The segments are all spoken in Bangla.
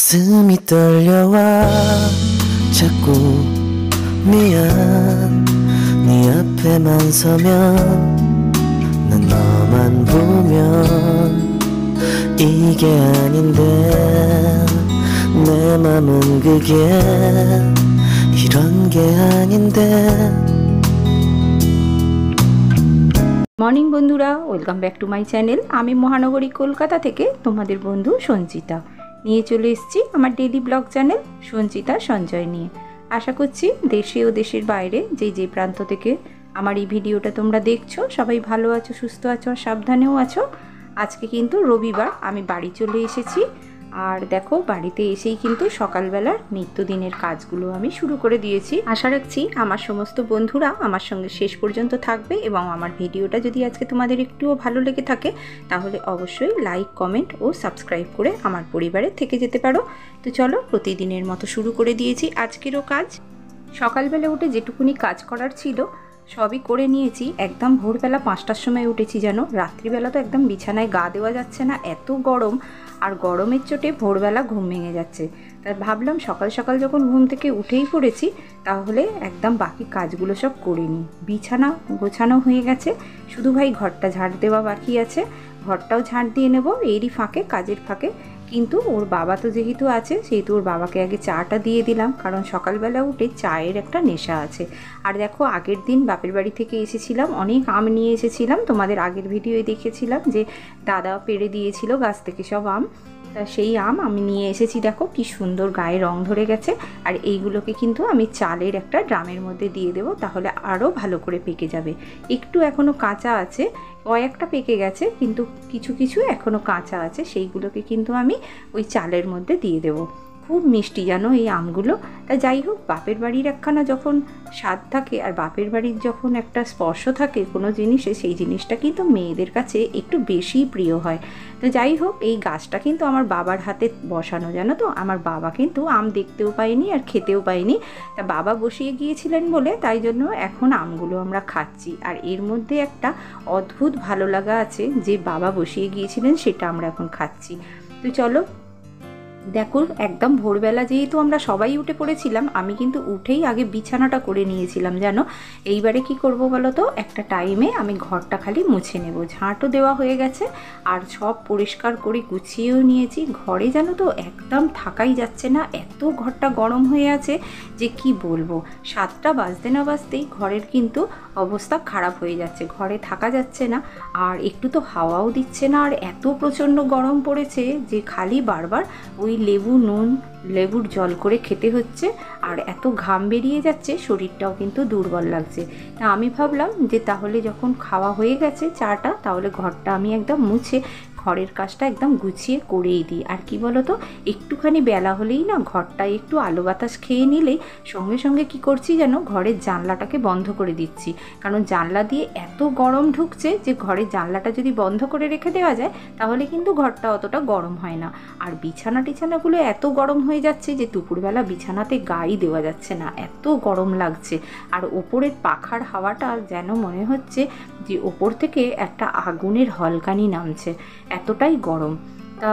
가슴이 떨려와 자꾸 미안 네 앞에만 서면 난 너만 보면 이게 아닌데 내 맘은 그게 이런 게 아닌데। মর্নিং বন্ধুরা, welcome back to my channel. আমি মহানগরী কলকাতা থেকে তোমাদের বন্ধু সঞ্চিতা নিয়ে চলে এসেছি আমার daily blog channel Sanchita Sanjay নিয়ে। আশা করছি দেশে ও দেশের বাইরে যে প্রান্ত থেকে আমার এই ভিডিওটা তোমরা দেখছো সবাই ভালো আছো, সুস্থ আছো আর সাবধানেও আছো। আজকে কিন্তু রবিবার, আমি বাড়ি চলে এসেছি। আর দেখো, বাড়িতে এসেই কিন্তু সকালবেলার নিত্যদিনের কাজগুলো আমি শুরু করে দিয়েছি। আশা রাখছি আমার সমস্ত বন্ধুরা আমার সঙ্গে শেষ পর্যন্ত থাকবে এবং আমার ভিডিওটা যদি আজকে তোমাদের একটুও ভালো লেগে থাকে তাহলে অবশ্যই লাইক, কমেন্ট ও সাবস্ক্রাইব করে আমার পরিবারে থেকে যেতে পারো। তো চলো, প্রতিদিনের মতো শুরু করে দিয়েছি আজকেরও কাজ। সকালবেলা উঠে যেটুকুনি কাজ করার ছিল সবই করে নিয়েছি। একদম ভোরবেলা 5টার সময় উঠেছি, যেন রাত্রিবেলা তো একদম বিছানায় গা দেওয়া যাচ্ছে না, এত গরম। আর গরমের চোটে ভোরবেলা ঘুম ভেঙে যাচ্ছে। তাই ভাবলাম সকাল সকাল যখন ঘুম থেকে উঠেই পড়েছি তাহলে একদম বাকি কাজগুলো সব করে নিই। বিছানা গোছানো হয়ে গেছে, শুধু ভাই ঘরটা ঝাড় দেওয়া বাকি আছে। ঘরটাও ঝাড় দিয়ে নেব এরই ফাঁকে, কাজের ফাঁকে। কিন্তু ওর বাবা তো যেহেতু আছে সেহেতু ওর বাবাকে আগে চাটা দিয়ে দিলাম, কারণ সকালবেলা উঠে চায়ের একটা নেশা আছে। আর দেখো, আগের দিন বাপের বাড়ি থেকে এসেছিলাম, অনেক আম নিয়ে এসেছিলাম। তোমাদের আগের ভিডিওয়ে দেখেছিলাম যে দাদা পেড়ে দিয়েছিল গাছ থেকে সব আম। তা সেই আম আমি নিয়ে এসেছি। দেখো কি সুন্দর গায়ে রং ধরে গেছে। আর এইগুলোকে কিন্তু আমি চালের একটা ড্রামের মধ্যে দিয়ে দেবো, তাহলে আরও ভালো করে পেকে যাবে। একটু এখনও কাঁচা আছে, কয়েকটা পেকে গেছে কিন্তু কিছু কিছু এখনও কাঁচা আছে, সেইগুলোকে কিন্তু আমি ওই চালের মধ্যে দিয়ে দেবো। খুব মিষ্টি জানো এই আমগুলো। তা যাই হোক, বাপের বাড়ির একখানা যখন স্বাদ থাকে আর বাপের বাড়ির যখন একটা স্পর্শ থাকে কোনো জিনিসে, সেই জিনিসটা কিন্তু মেয়েদের কাছে একটু বেশি প্রিয় হয়। তো যাই হোক, এই গাছটা কিন্তু আমার বাবার হাতে বসানো, জানো তো। আমার বাবা কিন্তু আম দেখতেও পায়নি আর খেতেও পায়নি। তা বাবা বসিয়ে গিয়েছিলেন বলে তাই জন্য এখন আমগুলো আমরা খাচ্ছি। আর এর মধ্যে একটা অদ্ভুত ভালো লাগা আছে যে বাবা বসিয়ে গিয়েছিলেন, সেটা আমরা এখন খাচ্ছি। তো চলো, দেখো একদম ভোরবেলা যেহেতু আমরা সবাই উঠে পড়েছিলাম, আমি কিন্তু উঠেই আগে বিছানাটা করে নিয়েছিলাম জানো। এইবারে কি করব বলো তো, একটা টাইমে আমি ঘরটা খালি মুছে নেব। ঝাঁটও দেওয়া হয়ে গেছে আর সব পরিষ্কার করে গুছিয়েও নিয়েছি। ঘরে জানো তো একদম থাকাই যাচ্ছে না, এত ঘরটা গরম হয়ে আছে যে কি বলবো। 7টা বাজতে না বাজতেই ঘরের কিন্তু অবস্থা খারাপ হয়ে যাচ্ছে, ঘরে থাকা যাচ্ছে না। আর একটু তো হাওয়াও দিচ্ছে না, আর এত প্রচণ্ড গরম পড়েছে যে খালি বারবার ওই লেবুর জল করে খেতে হচ্ছে। আর এত ঘাম বেরিয়ে যাচ্ছে, শরীরটাও কিন্তু দুর্বল লাগছে। তা আমি ভাবলাম যে তাহলে যখন খাওয়া হয়ে গেছে চাটা, তাহলে ঘরটা আমি একদম মুছে ঘরের কাজটা একদম গুছিয়ে করেই দিই। আর কি বলো তো, একটুখানি বেলা হলেই না ঘরটা একটু আলো বাতাস খেয়ে নিলেই সঙ্গে সঙ্গে কি করছি যেন, ঘরের জানলাটাকে বন্ধ করে দিচ্ছি। কারণ জানলা দিয়ে এত গরম ঢুকছে যে ঘরের জানলাটা যদি বন্ধ করে রেখে দেওয়া যায় তাহলে কিন্তু ঘরটা অতটা গরম হয় না। আর বিছানাগুলো এত গরম হয়ে যাচ্ছে যে দুপুরবেলা বিছানাতে গায়ে দেওয়া যাচ্ছে না, এত গরম লাগছে। আর ওপরের পাখার হাওয়াটা যেন মনে হচ্ছে যে ওপর থেকে একটা আগুনের হলকানি নামছে, এতটাই গরম। তা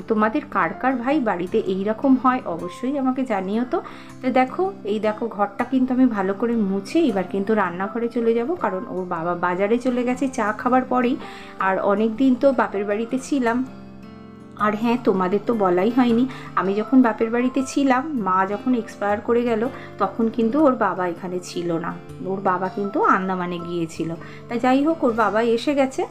তোমাদের কার কার ভাই বাড়িতে এই রকম হয় অবশ্যই আমাকে জানিও তো। তো দেখো ঘরটা কিন্তু আমি ভালো করে মুছে এবার কিন্তু রান্নাঘরে চলে যাব, কারণ ওর বাবা বাজারে চলে গেছে চা খাবার পরেই। আর অনেক দিন তো বাপের বাড়িতে ছিলাম। আর হ্যাঁ, তোমাদের তো বলাই হয়নি, আমি যখন বাপের বাড়িতে ছিলাম, মা যখন এক্সপায়ার করে গেল তখন কিন্তু ওর বাবা এখানে ছিল না, ওর বাবা কিন্তু আন্দামানে গিয়েছিল। তা যাই হোক, ওর বাবা এসে গেছে।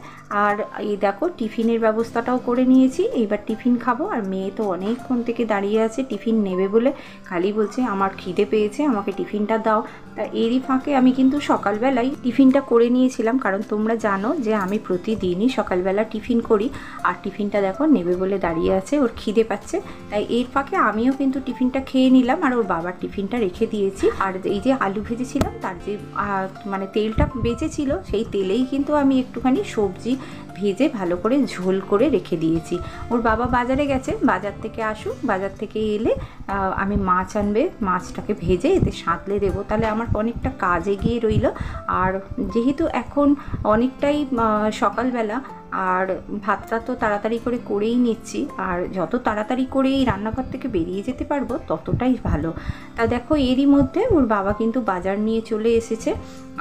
আর এই দেখো টিফিনের ব্যবস্থাটাও করে নিয়েছি, এইবার টিফিন খাবো। আর মেয়ে তো অনেকক্ষণ থেকে দাঁড়িয়ে আছে টিফিন নেবে বলে, খালি বলছে আমার খিদে পেয়েছে, আমাকে টিফিনটা দাও। তা এরই ফাঁকে আমি কিন্তু সকালবেলায় টিফিনটা করে নিয়েছিলাম, কারণ তোমরা জানো যে আমি প্রতিদিনই সকালবেলা টিফিন করি। আর টিফিনটা দেখো নেবে বলে দাঁড়িয়ে আছে, ওর খিদে পাচ্ছে। তাই এর ফাঁকে আমিও কিন্তু টিফিনটা খেয়ে নিলাম আর ওর বাবার টিফিনটা রেখে দিয়েছি। আর এই যে আলু ভেজেছিলাম তার যে মানে তেলটা বেঁচেছিল, সেই তেলেই কিন্তু আমি একটুখানি সবজি ভেজে ভালো করে ঝোল করে রেখে দিয়েছি। ওর বাবা বাজারে গেছে, বাজার থেকে আসুক, বাজার থেকে এলে আমি মাছ আনবে, মাছটাকে ভেজে এতে সাঁতলে দেবো, তাহলে আমার অনেকটা কাজ এগিয়ে রইল। আর যেহেতু এখন অনেকটাই সকালবেলা, আর ভাতটা তো তাড়াতাড়ি করে করেই নিচ্ছি, আর যত তাড়াতাড়ি করে এই রান্নাঘর থেকে বেরিয়ে যেতে পারবো ততটাই ভালো। তা দেখো এরই মধ্যে ওর বাবা কিন্তু বাজার নিয়ে চলে এসেছে,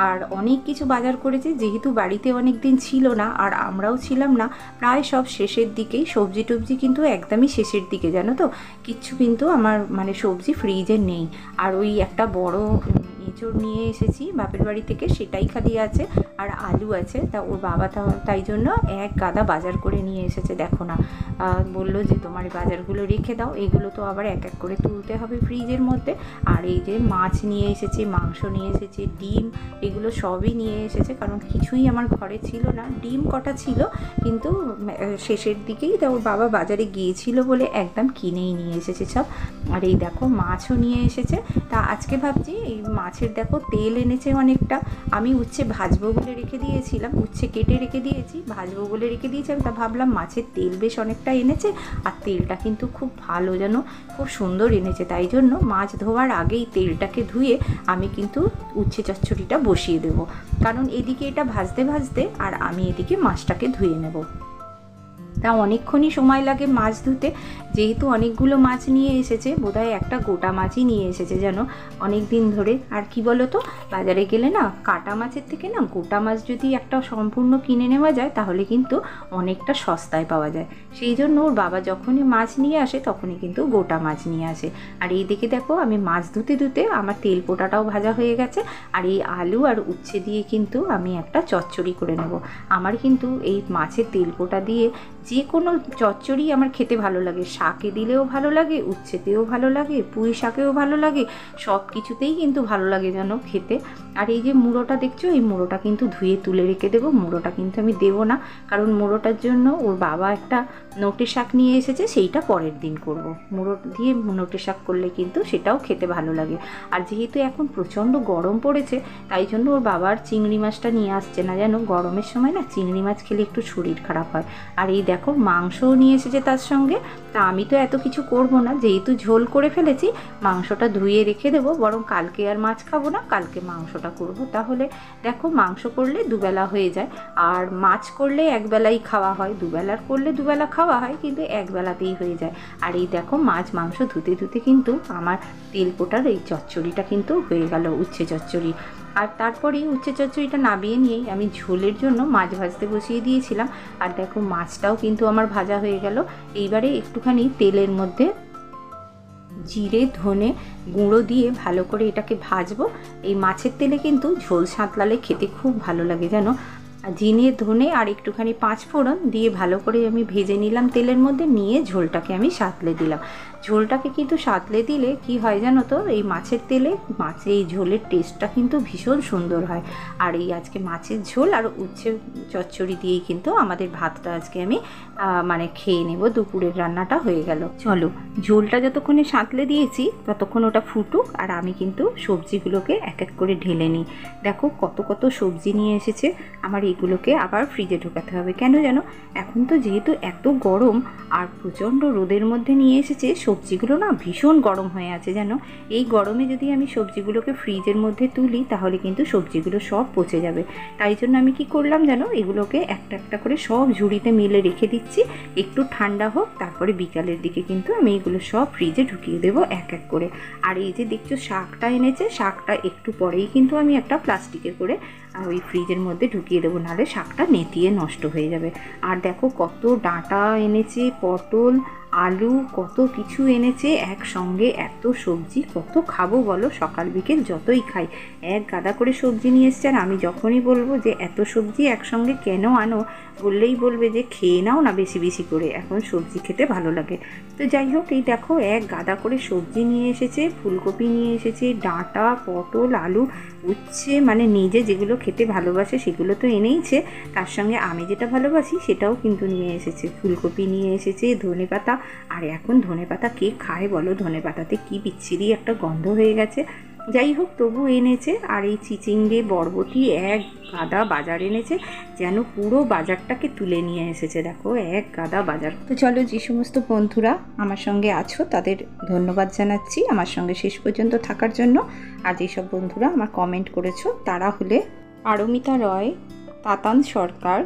আর অনেক কিছু বাজার করেছে। যেহেতু বাড়িতে অনেক দিন ছিল না আর আমরাও ছিলাম না, প্রায় সব শেষের দিকেই, সবজি টবজি কিন্তু একদমই শেষের দিকে, জানো তো, কিচ্ছু কিন্তু আমার মানে সবজি ফ্রিজে নেই। আর ওই একটা বড় এঁচড় নিয়ে এসেছি বাপের বাড়ি থেকে, সেটাই খালি আছে, আর আলু আছে। তা ওর বাবা তাই জন্য এক গাদা বাজার করে নিয়ে এসেছে। দেখো না, বললো যে তোমার বাজারগুলো রেখে দাও, এগুলো তো আবার এক এক করে তুলতে হবে ফ্রিজের মধ্যে। আর এই যে মাছ নিয়ে এসেছে, মাংস নিয়ে এসেছে, ডিম, এগুলো সবই নিয়ে এসেছে, কারণ কিছুই আমার ঘরে ছিল না। ডিম কটা ছিল কিন্তু শেষের দিকেই, তা ওর বাবা বাজারে গিয়েছিল বলে একদম কিনেই নিয়ে এসেছে সব। আর এই দেখো মাছও নিয়ে এসেছে। তা আজকে ভাবছি এই মাছের দেখো তেল এনেছে অনেকটা। আমি উচ্ছে ভাজবো বলে রেখে দিয়েছিলাম, উচ্ছে কেটে রেখে দিয়েছি, ভাজবো বলে রেখে দিয়েছিলাম। তা ভাবলাম মাছের তেল বেশ অনেকটা এনেছে, আর তেলটা কিন্তু খুব ভালো, যেন খুব সুন্দর এনেছে। তাই জন্য মাছ ধোয়ার আগেই তেলটাকে ধুয়ে আমি কিন্তু উচ্ছে চচ্চড়িটা বসিয়ে দেবো, কারণ এদিকে এটা ভাজতে ভাজতে আর আমি এদিকে মাছটাকে ধুয়ে নেব। তা অনেকক্ষণই সময় লাগে মাছ ধুতে, যেহেতু অনেকগুলো মাছ নিয়ে এসেছে, বোধহয় একটা গোটা মাছই নিয়ে এসেছে যেন অনেক দিন ধরে। আর কি বলো তো, বাজারে গেলে না কাটা মাছের থেকে না গোটা মাছ যদি একটা সম্পূর্ণ কিনে নেওয়া যায় তাহলে কিন্তু অনেকটা সস্তায় পাওয়া যায়। সেই জন্য ওর বাবা যখনই মাছ নিয়ে আসে তখনই কিন্তু গোটা মাছ নিয়ে আসে। আর এই দিকে দেখো আমি মাছ ধুতে ধুতে আমার তেল পোটাটাও ভাজা হয়ে গেছে, আর এই আলু আর উচ্ছে দিয়ে কিন্তু আমি একটা চচ্চড়ি করে নেব। আমার কিন্তু এই মাছের তেল পোটা দিয়ে যে কোনো চচ্চড়ি আমার খেতে ভালো লাগে, শাকে দিলেও ভালো লাগে, উচ্ছেতেও ভালো লাগে, পুঁই শাকেও ভালো লাগে, সব কিছুতেই কিন্তু ভালো লাগে যেন খেতে। আর এই যে মুড়োটা দেখছো, এই মুড়োটা কিন্তু ধুয়ে তুলে রেখে দেবো, মুড়োটা কিন্তু আমি দেবো না, কারণ মুড়োটার জন্য ওর বাবা একটা নোটে শাক নিয়ে এসেছে, সেইটা পরের দিন করব। মুড়ো দিয়ে নোটে শাক করলে কিন্তু সেটাও খেতে ভালো লাগে। আর যেহেতু এখন প্রচণ্ড গরম পড়েছে, তাই জন্য ওর বাবার চিংড়ি মাছটা নিয়ে আসছে না, যেন গরমের সময় না চিংড়ি মাছ খেলে একটু শরীর খারাপ হয়। আর এই দেখো মাংসও নিয়ে এসেছে তার সঙ্গে। তা আমি তো এত কিছু করব না, যেহেতু ঝোল করে ফেলেছি, মাংসটা ধুয়ে রেখে দেবো, বরং কালকে আর মাছ খাবো না, কালকে মাংসটা করব। তাহলে দেখো মাংস করলে দুবেলা হয়ে যায়, আর মাছ করলে একবেলাই খাওয়া হয়, দুবেলার করলে দুবেলা খাওয়া হয়, কিন্তু একবেলাতেই হয়ে যায়। আর এই দেখো মাছ মাংস ধুতে ধুতে কিন্তু আমার তেল পোটার এই চচ্চড়িটা কিন্তু হয়ে গেল, উচ্ছে চচ্চড়ি। আর তারপরেই উচ্ছে চচ্চড়িটা নামিয়ে নিয়েই আমি ঝোলের জন্য মাছ ভাজতে বসিয়ে দিয়েছিলাম। আর দেখো মাছটাও কিন্তু আমার ভাজা হয়ে গেল। এইবারে একটুখানি তেলের মধ্যে জিরে ধনে গুঁড়ো দিয়ে ভালো করে এটাকে ভাজবো। এই মাছের তেলে কিন্তু ঝোল সাঁতলালে খেতে খুব ভালো লাগে যেন। জিরে ধনে আর একটুখানি পাঁচফোড়ন দিয়ে ভালো করে আমি ভেজে নিলাম তেলের মধ্যে, নিয়ে ঝোলটাকে আমি সাঁতলে দিলাম। ঝোলটাকে কিন্তু সাঁতলে দিলে কি হয় জানো তো, এই মাছের তেলে এই ঝোলের টেস্টটা কিন্তু ভীষণ সুন্দর হয়। আর এই আজকে মাছের ঝোল আর উচ্ছে চচ্চড়ি দিয়েই কিন্তু আমাদের ভাতটা আজকে আমি মানে খেয়ে নেব। দুপুরের রান্নাটা হয়ে গেল। চলো ঝোলটা যতক্ষণে সাঁতলে দিয়েছি ততক্ষণ ওটা ফুটুক, আর আমি কিন্তু সবজিগুলোকে এক এক করে ঢেলে নিই। দেখো কত কত সবজি নিয়ে এসেছে, আমার এগুলোকে আবার ফ্রিজে ঢোকাতে হবে। কেন জানো, এখন তো যেহেতু এত গরম আর প্রচণ্ড রোদের মধ্যে নিয়ে এসেছে, সবজিগুলো না ভীষণ গরম হয়ে আছে যেন। এই গরমে যদি আমি সবজিগুলোকে ফ্রিজের মধ্যে তুলি তাহলে কিন্তু সবজিগুলো সব পচে যাবে। তাই জন্য আমি কি করলাম জানো, এগুলোকে একটা একটা করে সব ঝুড়িতে মেলে রেখে দিচ্ছি, একটু ঠান্ডা হোক, তারপরে বিকালের দিকে কিন্তু আমি এগুলো সব ফ্রিজে ঢুকিয়ে দেবো এক এক করে। আর এই যে দেখছো শাকটা এনেছে, শাকটা একটু পরেই কিন্তু আমি একটা প্লাস্টিকে করে ওই ফ্রিজের মধ্যে ঢুকিয়ে দেবো, নাহলে শাকটা নেতিয়ে নষ্ট হয়ে যাবে। আর দেখো কত ডাঁটা এনেছে, পটল, আলু, কত কিছু এনেছে একসঙ্গে, এত সবজি কত খাবো বলো, সকাল বিকেল যতই খাই। এক গাদা করে সবজি নিয়ে এসছে, আর আমি যখনই বলবো যে এত সবজি একসঙ্গে কেন আনো, বললেই বলবে যে খেয়ে নাও না বেশি বেশি করে, এখন সবজি খেতে ভালো লাগে। তো যাই হোক, এই দেখো এক গাদা করে সবজি নিয়ে এসেছে, ফুলকপি নিয়ে এসেছে, ডাঁটা, পটল, আলু, উচ্ছে, মানে নিজে যেগুলো খেতে ভালোবাসে সেগুলো তো এনেইছে, তার সঙ্গে আমি যেটা ভালোবাসি সেটাও কিন্তু নিয়ে এসেছে। ফুলকপি নিয়ে এসেছে, ধনেপাতা, আর এখন ধনেপাতা কে খায় বলো, ধনেপাতাতে কি বিচ্ছিরি একটা গন্ধ হয়ে গেছে। যাই হোক তবু এনেছে। আর এই চিচিঙ্গে, বরবটি এক গাদা বাজার এনেছে, যেন পুরো বাজারটাকে তুলে নিয়ে এসেছে। দেখো এক গাদা বাজার। তো চলো, যে সমস্ত বন্ধুরা আমার সঙ্গে আছো তাদের ধন্যবাদ জানাচ্ছি আমার সঙ্গে শেষ পর্যন্ত থাকার জন্য। আর যেসব বন্ধুরা আমার কমেন্ট করেছো তারা হলে Paromita Roy, Tatan Sarkar,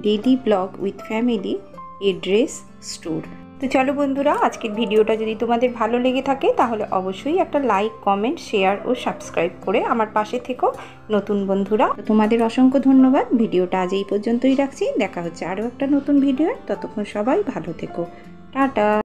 daily blog with family এ ড্রেস স্টোর। তো চলো বন্ধুরা, আজকের ভিডিওটা যদি তোমাদের ভালো লেগে থাকে তাহলে অবশ্যই একটা লাইক, কমেন্ট, শেয়ার ও সাবস্ক্রাইব করে আমার পাশে থেকো নতুন বন্ধুরা। তো তোমাদের অসংখ্য ধন্যবাদ। ভিডিওটা আজ এই পর্যন্তই রাখছি। দেখা হচ্ছে আরও একটা নতুন ভিডিও। ততক্ষণ সবাই ভালো থেকো। টাটা।